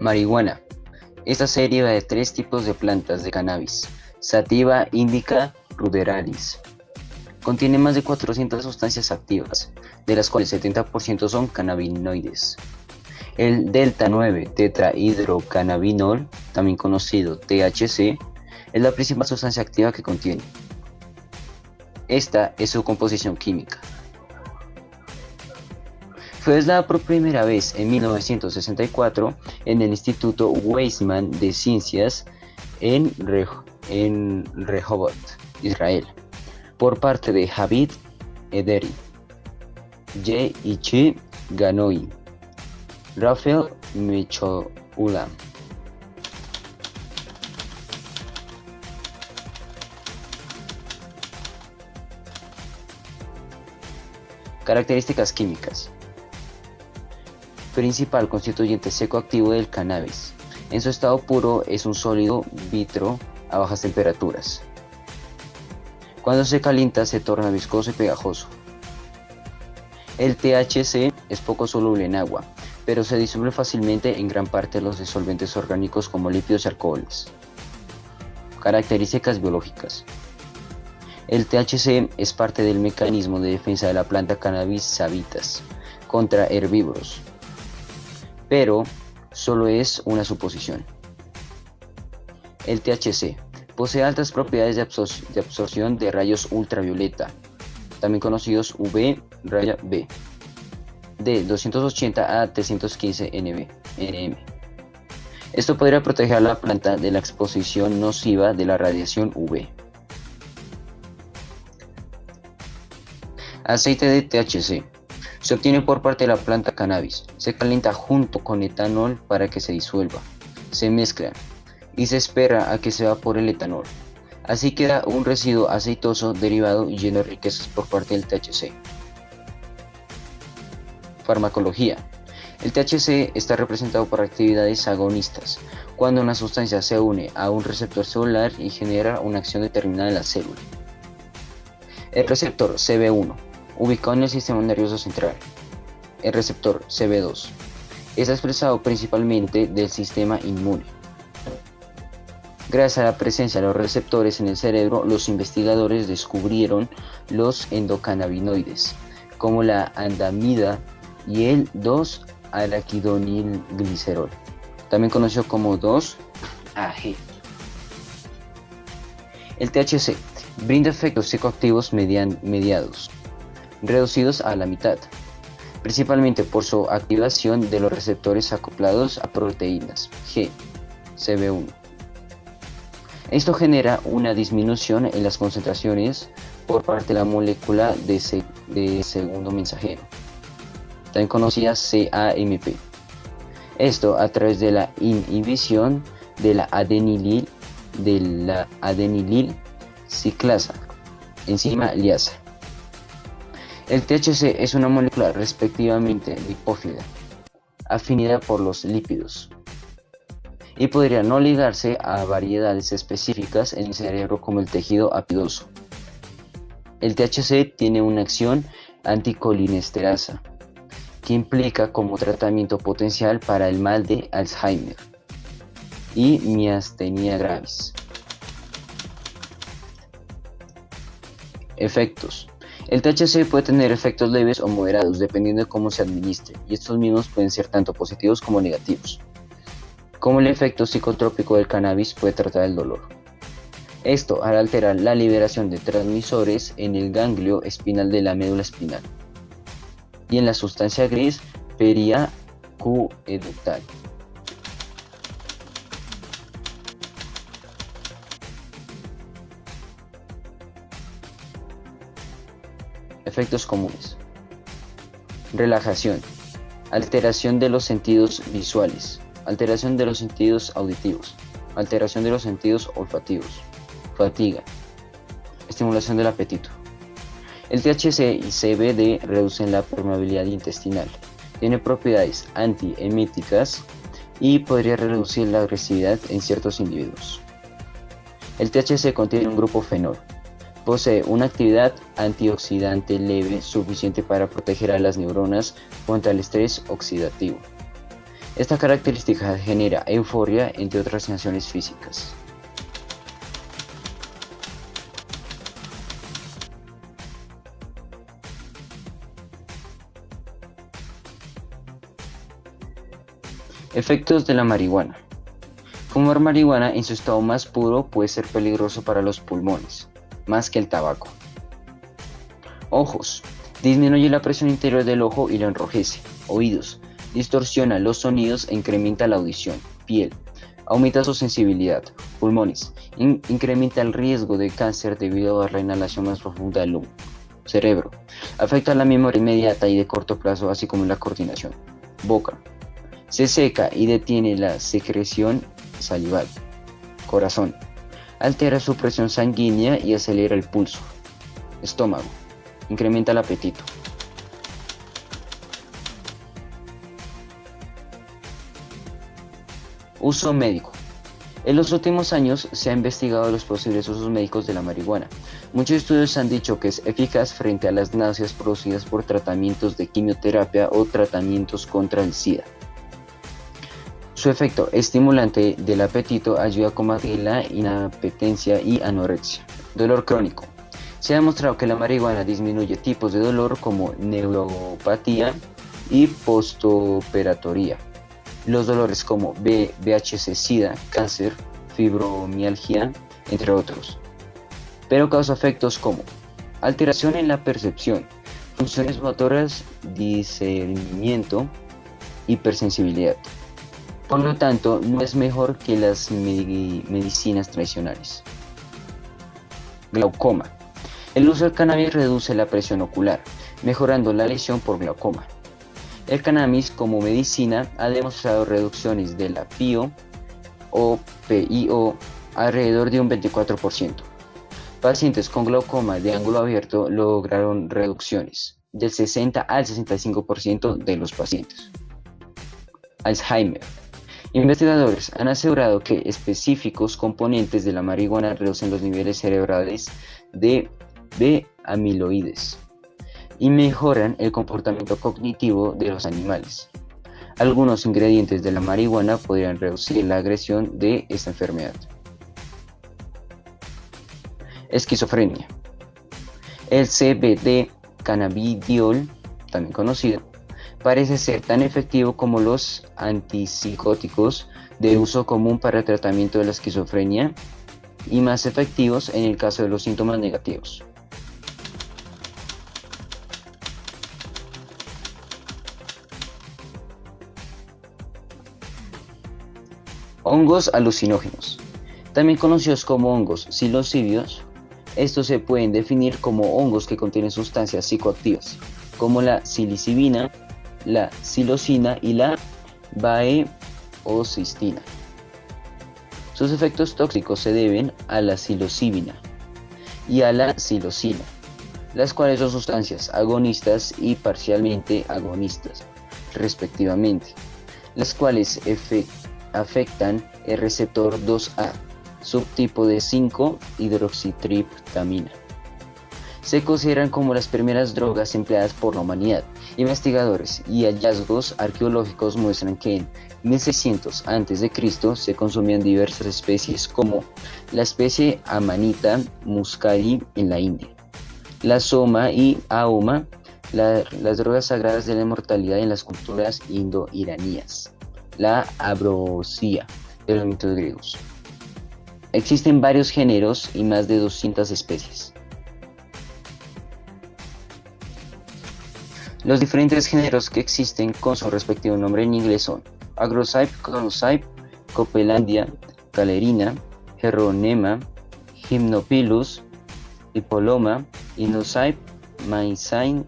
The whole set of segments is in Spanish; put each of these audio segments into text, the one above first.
Marihuana. Esta se deriva de tres tipos de plantas de cannabis: Sativa, Indica, ruderalis. Contiene más de 400 sustancias activas, de las cuales 70% son cannabinoides. El delta 9 tetrahidrocannabinol, también conocido THC, es la principal sustancia activa que contiene. Esta es su composición química. Fue aislada por primera vez en 1964 en el Instituto Weizmann de Ciencias en Rehovot, Israel, por parte de Javid Ederi, Yichi Ganoi, Rafael Mechoulam. Características químicas. Principal constituyente seco activo del cannabis. En su estado puro es un sólido vitro a bajas temperaturas. Cuando se calienta se torna viscoso y pegajoso. El THC es poco soluble en agua, pero se disuelve fácilmente en gran parte de los disolventes orgánicos como lípidos y alcoholes. Características biológicas. El THC es parte del mecanismo de defensa de la planta Cannabis sativus contra herbívoros, pero solo es una suposición. El THC posee altas propiedades de absorción de rayos ultravioleta, también conocidos UV-B, de 280 a 315 nm. Esto podría proteger a la planta de la exposición nociva de la radiación UV. Aceite de THC. Se obtiene por parte de la planta cannabis. Se calienta junto con etanol para que se disuelva. Se mezcla y se espera a que se evapore el etanol. Así queda un residuo aceitoso derivado y lleno de riquezas por parte del THC. Farmacología. El THC está representado por actividades agonistas, cuando una sustancia se une a un receptor celular y genera una acción determinada en la célula. El receptor CB1, ubicado en el sistema nervioso central. El receptor CB2 está expresado principalmente del sistema inmune. Gracias a la presencia de los receptores en el cerebro, los investigadores descubrieron los endocannabinoides, como la andamida y el 2-araquidonilglicerol, también conocido como 2-AG. El THC brinda efectos psicoactivos mediados, reducidos a la mitad, principalmente por su activación de los receptores acoplados a proteínas G, CB1. Esto genera una disminución en las concentraciones por parte de la molécula de segundo mensajero, también conocida CAMP. Esto a través de la inhibición de la adenilil ciclasa, enzima liasa. El THC es una molécula respectivamente lipófila, afinida por los lípidos, y podría no ligarse a variedades específicas en el cerebro como el tejido apidoso. El THC tiene una acción anticolinesterasa, que implica como tratamiento potencial para el mal de Alzheimer y miastenia gravis. Efectos. El THC puede tener efectos leves o moderados dependiendo de cómo se administre, y estos mismos pueden ser tanto positivos como negativos. Como el efecto psicotrópico del cannabis puede tratar el dolor. Esto al alterar la liberación de transmisores en el ganglio espinal de la médula espinal y en la sustancia gris periacueductal. Efectos comunes. Relajación, alteración de los sentidos visuales, alteración de los sentidos auditivos, alteración de los sentidos olfativos, fatiga, estimulación del apetito. El THC y CBD reducen la permeabilidad intestinal, tiene propiedades antieméticas y podría reducir la agresividad en ciertos individuos. El THC contiene un grupo fenol. Posee una actividad antioxidante leve suficiente para proteger a las neuronas contra el estrés oxidativo. Esta característica genera euforia entre otras sensaciones físicas. Efectos de la marihuana. Fumar marihuana en su estado más puro puede ser peligroso para los pulmones, más que el tabaco. Ojos. Disminuye la presión interior del ojo y lo enrojece. Oídos. Distorsiona los sonidos e incrementa la audición. Piel. Aumenta su sensibilidad. Pulmones. Incrementa el riesgo de cáncer debido a la inhalación más profunda del humo. Cerebro. Afecta la memoria inmediata y de corto plazo, así como la coordinación. Boca. Se seca y detiene la secreción salival. Corazón. Altera su presión sanguínea y acelera el pulso. Estómago. Incrementa el apetito. Uso médico. En los últimos años se ha investigado los posibles usos médicos de la marihuana. Muchos estudios han dicho que es eficaz frente a las náuseas producidas por tratamientos de quimioterapia o tratamientos contra el SIDA. Su efecto estimulante del apetito ayuda a combatir la inapetencia y anorexia. Dolor crónico. Se ha demostrado que la marihuana disminuye tipos de dolor como neuropatía y postoperatoria. Los dolores como VIH-Sida, cáncer, fibromialgia, entre otros. Pero causa efectos como alteración en la percepción, funciones motoras, discernimiento, hipersensibilidad. Por lo tanto, no es mejor que las medicinas tradicionales. Glaucoma. El uso del cannabis reduce la presión ocular, mejorando la lesión por glaucoma. El cannabis como medicina ha demostrado reducciones de la PIO o PIO alrededor de un 24%. Pacientes con glaucoma de ángulo abierto lograron reducciones del 60 al 65% de los pacientes. Alzheimer. Investigadores han asegurado que específicos componentes de la marihuana reducen los niveles cerebrales de B-amiloides y mejoran el comportamiento cognitivo de los animales. Algunos ingredientes de la marihuana podrían reducir la agresión de esta enfermedad. Esquizofrenia. El CBD cannabidiol, también conocido, parece ser tan efectivo como los antipsicóticos de uso común para el tratamiento de la esquizofrenia y más efectivos en el caso de los síntomas negativos. Hongos alucinógenos. También conocidos como hongos psilocíbeos, estos se pueden definir como hongos que contienen sustancias psicoactivas, como la psilocibina, la psilocina y la baeocistina. Sus efectos tóxicos se deben a la psilocibina y a la psilocina, las cuales son sustancias agonistas y parcialmente agonistas, respectivamente, las cuales afectan el receptor 2A, subtipo de 5-hidroxitriptamina. Se consideran como las primeras drogas empleadas por la humanidad. Investigadores y hallazgos arqueológicos muestran que en 1600 a.C. se consumían diversas especies como la especie Amanita muscari en la India, la soma y ahuma, las drogas sagradas de la inmortalidad en las culturas indo-iraníes, la abrosía de los mitos griegos. Existen varios géneros y más de 200 especies. Los diferentes géneros que existen con su respectivo nombre en inglés son Agrocype, Chronocype, Copelandia, Galerina, Geronema, Hypnopilus, Hippolyma, Inocype, Maizena,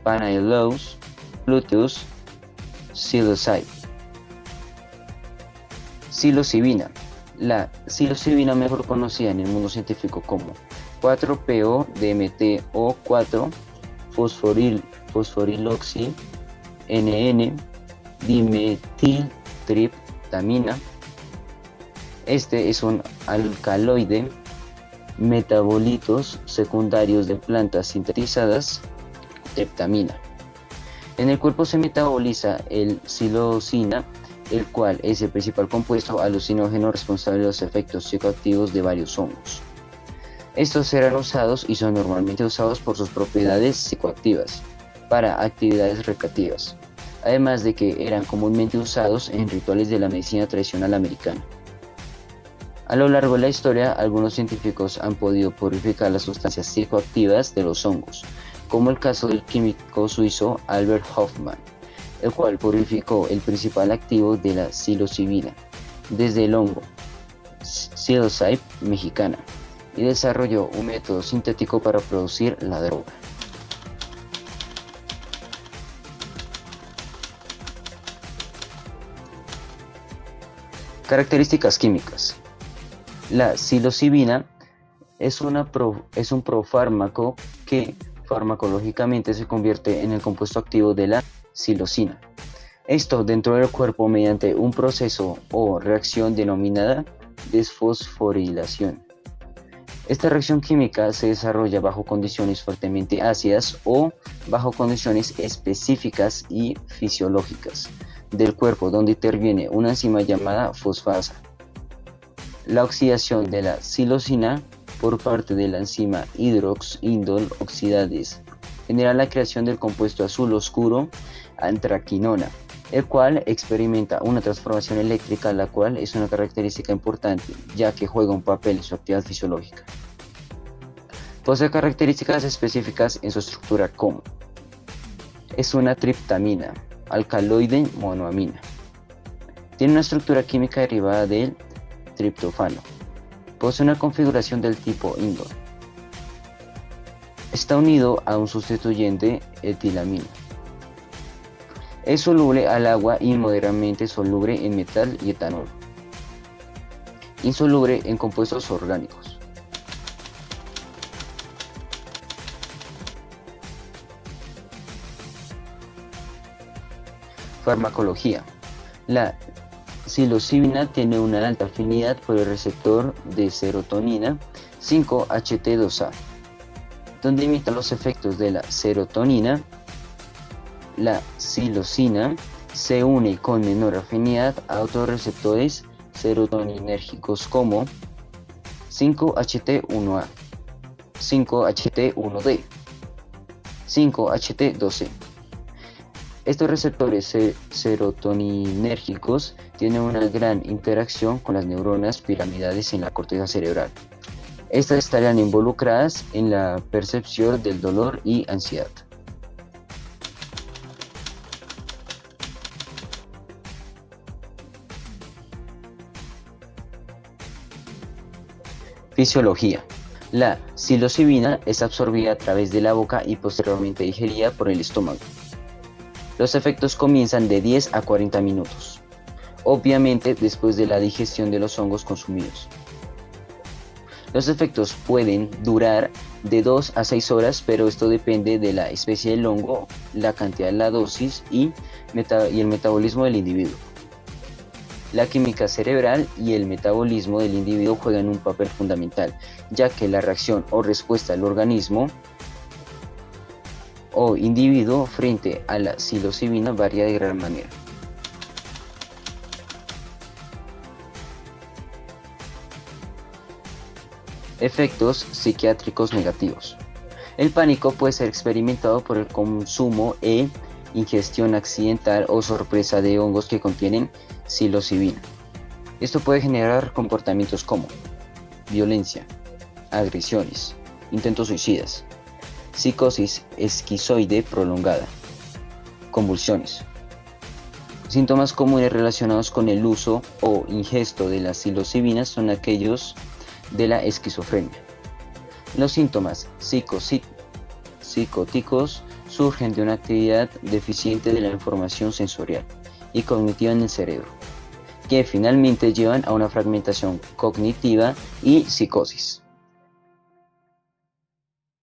Panaeolus, Pluteus, Psilocybe. Psilocibina. La psilocibina, mejor conocida en el mundo científico como 4-PO-DMT-O4, fosforiloxi, NN, dimetiltriptamina. Este es un alcaloide, metabolitos secundarios de plantas sintetizadas, triptamina. En el cuerpo se metaboliza el psilocina, el cual es el principal compuesto alucinógeno responsable de los efectos psicoactivos de varios hongos. Estos serán usados y son normalmente usados por sus propiedades psicoactivas para actividades recreativas, además de que eran comúnmente usados en rituales de la medicina tradicional americana. A lo largo de la historia, algunos científicos han podido purificar las sustancias psicoactivas de los hongos, como el caso del químico suizo Albert Hofmann, el cual purificó el principal activo de la psilocibina desde el hongo Psilocybe mexicana y desarrolló un método sintético para producir la droga. Características químicas. La psilocibina es un profármaco que farmacológicamente se convierte en el compuesto activo de la psilocina. Esto dentro del cuerpo mediante un proceso o reacción denominada desfosforilación. Esta reacción química se desarrolla bajo condiciones fuertemente ácidas o bajo condiciones específicas y fisiológicas del cuerpo, donde interviene una enzima llamada fosfasa. La oxidación de la psilocina por parte de la enzima hidrox-indol oxidase genera la creación del compuesto azul oscuro antraquinona, el cual experimenta una transformación eléctrica, la cual es una característica importante, ya que juega un papel en su actividad fisiológica. Posee características específicas en su estructura como: es una triptamina, alcaloide monoamina. Tiene una estructura química derivada del triptófano. Posee una configuración del tipo indol. Está unido a un sustituyente etilamina. Es soluble al agua y moderadamente soluble en metal y etanol. Insoluble en compuestos orgánicos. Farmacología. La psilocibina tiene una alta afinidad por el receptor de serotonina 5-HT2A, donde imita los efectos de la serotonina. La psilocina se une con menor afinidad a otros receptores serotoninérgicos como 5-HT1A, 5-HT1D, 5-HT2C. Estos receptores serotoninérgicos tienen una gran interacción con las neuronas piramidales en la corteza cerebral. Estas estarían involucradas en la percepción del dolor y ansiedad. Fisiología. La psilocibina es absorbida a través de la boca y posteriormente digerida por el estómago. Los efectos comienzan de 10 a 40 minutos, obviamente después de la digestión de los hongos consumidos. Los efectos pueden durar de 2 a 6 horas, pero esto depende de la especie del hongo, la cantidad de la dosis y el metabolismo del individuo. La química cerebral y el metabolismo del individuo juegan un papel fundamental, ya que la reacción o respuesta del organismo o individuo frente a la psilocibina varía de gran manera. Efectos psiquiátricos negativos. El pánico puede ser experimentado por el consumo e ingestión accidental o sorpresa de hongos que contienen psilocibina. Esto puede generar comportamientos como violencia, agresiones, intentos suicidas, psicosis esquizoide prolongada, convulsiones. Síntomas comunes relacionados con el uso o ingesto de la psilocibina son aquellos de la esquizofrenia. Los síntomas psicóticos surgen de una actividad deficiente de la información sensorial y cognitiva en el cerebro, que finalmente llevan a una fragmentación cognitiva y psicosis.